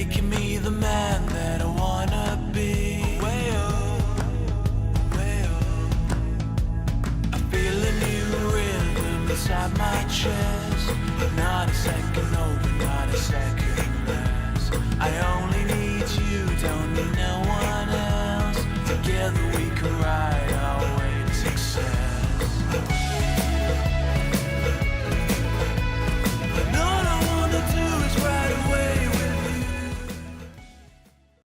making me the man that I wanna be. Way up, way up. I feel a new rhythm inside my chest. Not a second, no, not a second.